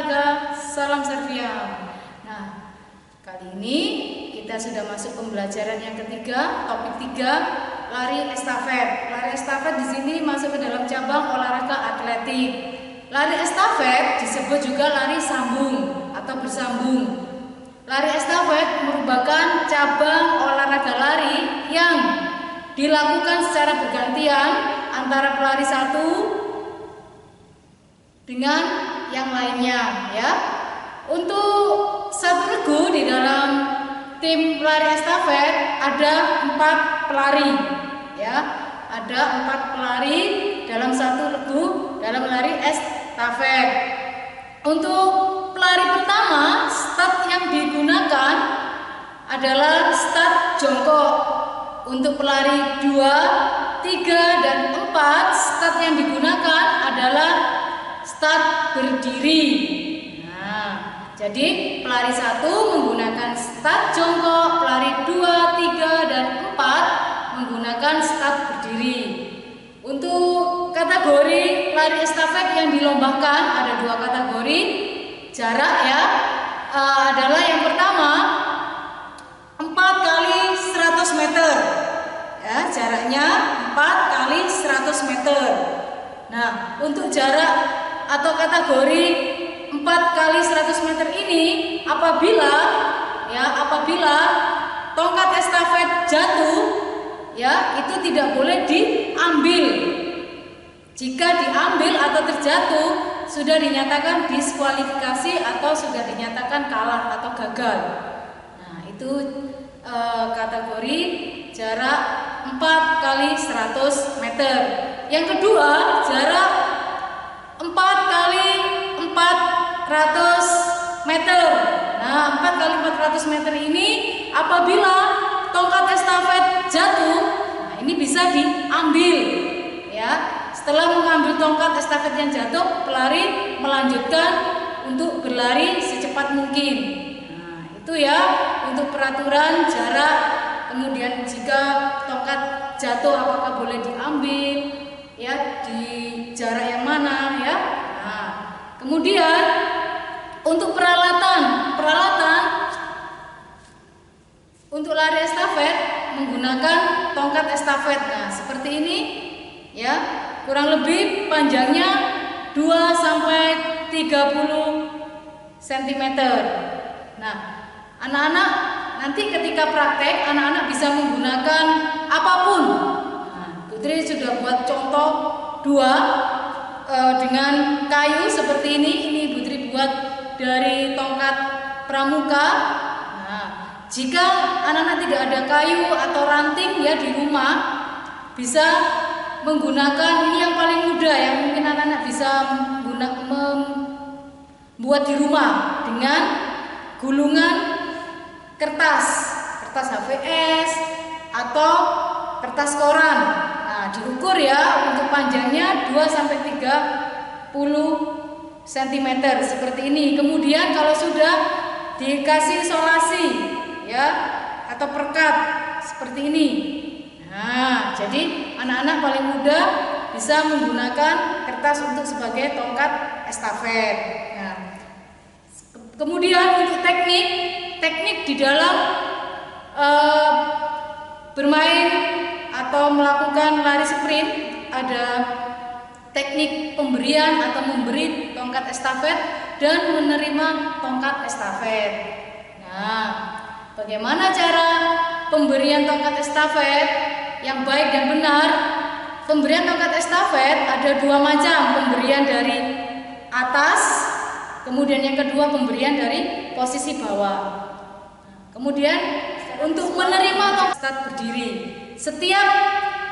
olahraga, salam Serviam. Nah, kali ini kita sudah masuk pembelajaran yang ketiga, topik 3, lari estafet. Lari estafet di sini masuk ke dalam cabang olahraga atletik. Lari estafet disebut juga lari sambung atau bersambung. Lari estafet merupakan cabang olahraga lari yang dilakukan secara bergantian antara pelari satu dengan yang lainnya, ya. Untuk satu regu di dalam tim lari estafet ada 4 pelari, ya. Ada 4 pelari dalam satu regu dalam lari estafet. Untuk pelari pertama, start yang digunakan adalah start jongkok. Untuk pelari 2, 3, dan 4, start yang digunakan adalah start berdiri. Nah, jadi pelari 1 menggunakan start jongkok, pelari 2, 3, dan 4 menggunakan start berdiri. Untuk kategori lari estafet yang dilombakan ada 2 kategori. Jarak, ya, adalah yang pertama 4 kali 100 meter. Ya, jaraknya 4 kali 100 meter. Nah, untuk jarak atau kategori 4 kali 100 meter ini apabila tongkat estafet jatuh, ya, itu tidak boleh diambil. Jika diambil atau terjatuh sudah dinyatakan diskualifikasi atau sudah dinyatakan kalah atau gagal. Nah, itu kategori jarak 4 kali 100 meter. Yang kedua, jarak 4 kali 400 meter. Nah, 4 kali 400 meter ini apabila tongkat estafet jatuh, nah ini bisa diambil, ya. Setelah mengambil tongkat estafet yang jatuh, pelari melanjutkan untuk berlari secepat mungkin. Nah, itu ya untuk peraturan jarak. Kemudian jika tongkat jatuh apakah boleh diambil, ya, di jarak yang mana, ya. Nah, kemudian untuk peralatan untuk lari estafet menggunakan tongkat estafet. Nah, seperti ini, ya, kurang lebih panjangnya 2 sampai 30 cm. Nah, anak-anak nanti ketika praktek, anak-anak bisa menggunakan apapun. Nah, Putri sudah buat contoh 2 dengan kayu seperti ini. Ini Putri buat dari tongkat pramuka. Nah, jika anak-anak tidak ada kayu atau ranting, ya, di rumah, bisa menggunakan ini yang paling mudah yang mungkin anak-anak bisa membuat di rumah dengan gulungan kertas HVS atau kertas koran. Nah, diukur, ya, untuk panjangnya 2 sampai 30 cm seperti ini. Kemudian kalau sudah dikasih isolasi, ya, atau perkat seperti ini. Nah, jadi anak-anak paling mudah bisa menggunakan kertas untuk sebagai tongkat estafet. Nah, kemudian untuk teknik di dalam bermain atau melakukan lari sprint ada teknik pemberian atau memberi tongkat estafet dan menerima tongkat estafet. Nah, bagaimana cara pemberian tongkat estafet yang baik dan benar? Pemberian tongkat estafet ada 2 macam, pemberian dari atas, kemudian yang kedua pemberian dari posisi bawah. Kemudian untuk menerima tongkat start berdiri, setiap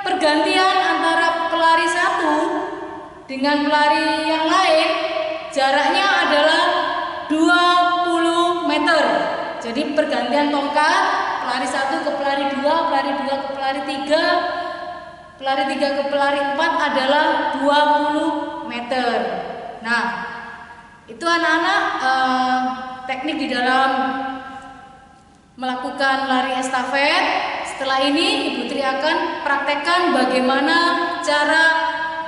pergantian antara pelari 1 dengan pelari yang lain jaraknya adalah 20 meter. Jadi pergantian tongkat pelari 1 ke pelari 2, pelari 2 ke pelari 3, pelari 3 ke pelari 4 adalah 20 meter. Nah, itu anak-anak teknik di dalam melakukan lari estafet. Setelah ini Ibu Tri akan praktekkan bagaimana cara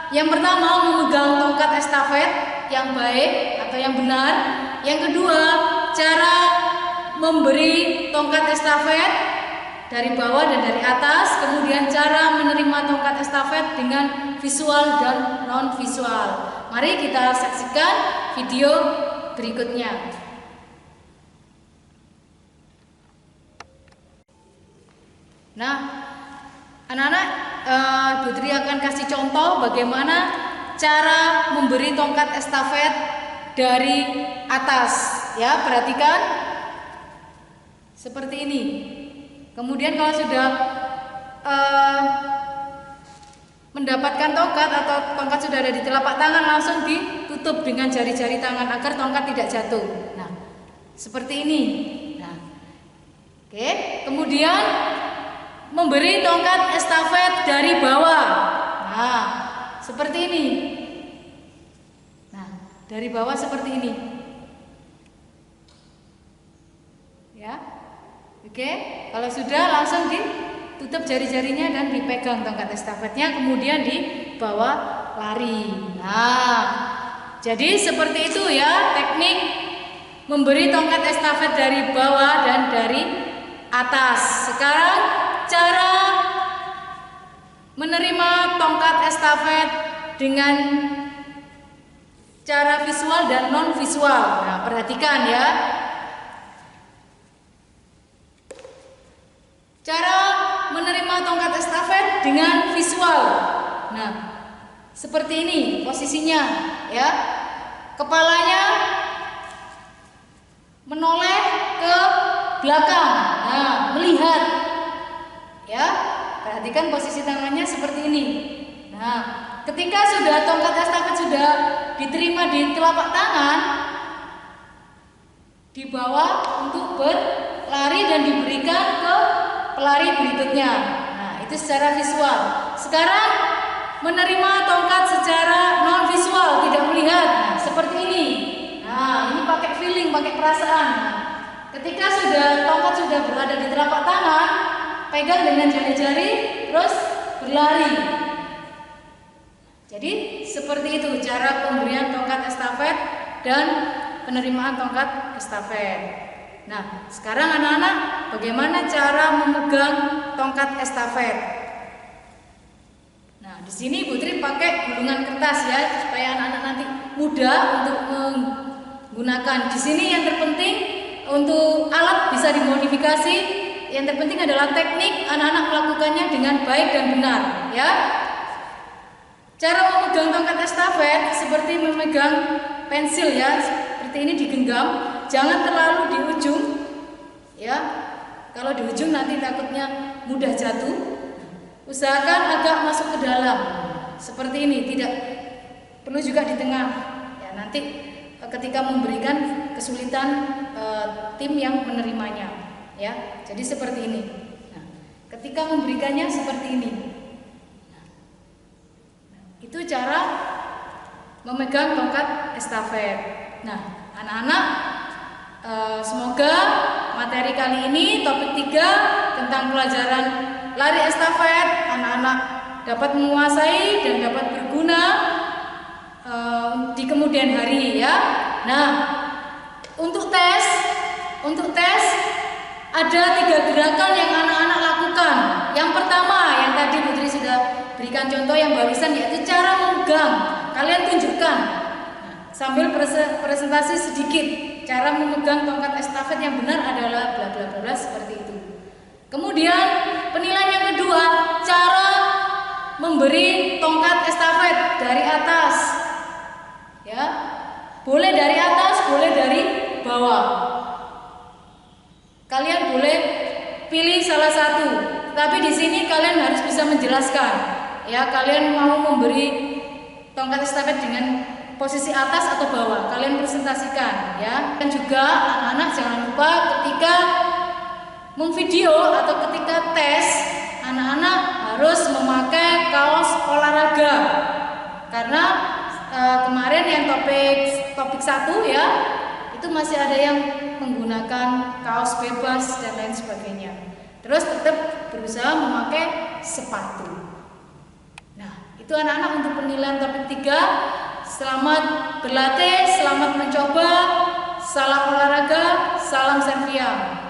yang pertama memegang tongkat estafet yang baik atau yang benar. Yang kedua, cara memberi tongkat estafet dari bawah dan dari atas. Kemudian cara menerima tongkat estafet dengan visual dan non visual. Mari kita saksikan video berikutnya. Nah, anak-anak, Bu Tri akan kasih contoh bagaimana cara memberi tongkat estafet dari atas. Ya, perhatikan seperti ini. Kemudian kalau sudah mendapatkan tongkat atau tongkat sudah ada di telapak tangan, langsung ditutup dengan jari-jari tangan agar tongkat tidak jatuh. Nah, seperti ini. Nah, oke. Kemudian memberi tongkat estafet dari bawah. Nah, seperti ini. Nah, dari bawah seperti ini. Ya. Oke, kalau sudah langsung ditutup jari-jarinya dan dipegang tongkat estafetnya, kemudian dibawa lari. Nah, jadi seperti itu ya teknik memberi tongkat estafet dari bawah dan dari atas. Sekarang cara menerima tongkat estafet dengan cara visual dan non visual. Nah, perhatikan ya. Cara menerima tongkat estafet dengan visual. Nah, seperti ini posisinya ya. Kepalanya menoleh ke belakang. Nah, melihat. Ya, perhatikan posisi tangannya seperti ini. Nah, ketika sudah tongkat estafet sudah diterima di telapak tangan, dibawa untuk berlari dan diberikan ke pelari berikutnya. Nah, itu secara visual. Sekarang menerima tongkat secara non visual, tidak melihat. Nah, seperti ini. Nah, ini pakai feeling, pakai perasaan. Nah, ketika tongkat sudah berada di telapak tangan, pegang dengan jari-jari, terus berlari. Jadi seperti itu cara pemberian tongkat estafet dan penerimaan tongkat estafet. Nah, sekarang anak-anak, bagaimana cara memegang tongkat estafet? Nah, di sini Bu Tri pakai gulungan kertas ya, supaya anak-anak nanti mudah untuk menggunakan. Di sini yang terpenting untuk alat bisa dimodifikasi. Yang terpenting adalah teknik anak-anak melakukannya dengan baik dan benar, ya. Cara memegang tongkat estafet seperti memegang pensil ya, seperti ini digenggam, jangan terlalu di ujung, ya. Kalau di ujung nanti takutnya mudah jatuh. Usahakan agak masuk ke dalam, seperti ini, tidak perlu juga di tengah. Ya, nanti ketika memberikan kesulitan tim yang menerimanya. Ya, jadi seperti ini. Nah, ketika memberikannya seperti ini. Nah, itu cara memegang tongkat estafet. Nah, anak-anak, semoga materi kali ini topik 3 tentang pelajaran lari estafet anak-anak dapat menguasai dan dapat berguna di kemudian hari ya. Nah, untuk tes ada 3 gerakan yang anak-anak lakukan. Yang pertama, yang tadi Putri sudah berikan contoh yang barusan, yaitu cara memegang. Kalian tunjukkan sambil presentasi sedikit. Cara memegang tongkat estafet yang benar adalah bla bla bla seperti itu. Kemudian penilaian yang kedua, cara memberi tongkat estafet dari atas. Ya. Boleh dari atas, boleh dari bawah. Kalian boleh pilih salah satu, tapi di sini kalian harus bisa menjelaskan. Ya, kalian mau memberi tongkat estafet dengan posisi atas atau bawah, kalian presentasikan ya. Dan juga anak-anak jangan lupa ketika memvideo atau ketika tes, anak-anak harus memakai kaos olahraga. Karena kemarin yang topik 1 ya, itu masih ada yang menggunakan kaos bebas dan lain sebagainya. Terus tetap berusaha memakai sepatu. Nah, itu anak-anak untuk penilaian topik 3. Selamat berlatih, selamat mencoba. Salam olahraga, salam Serviam.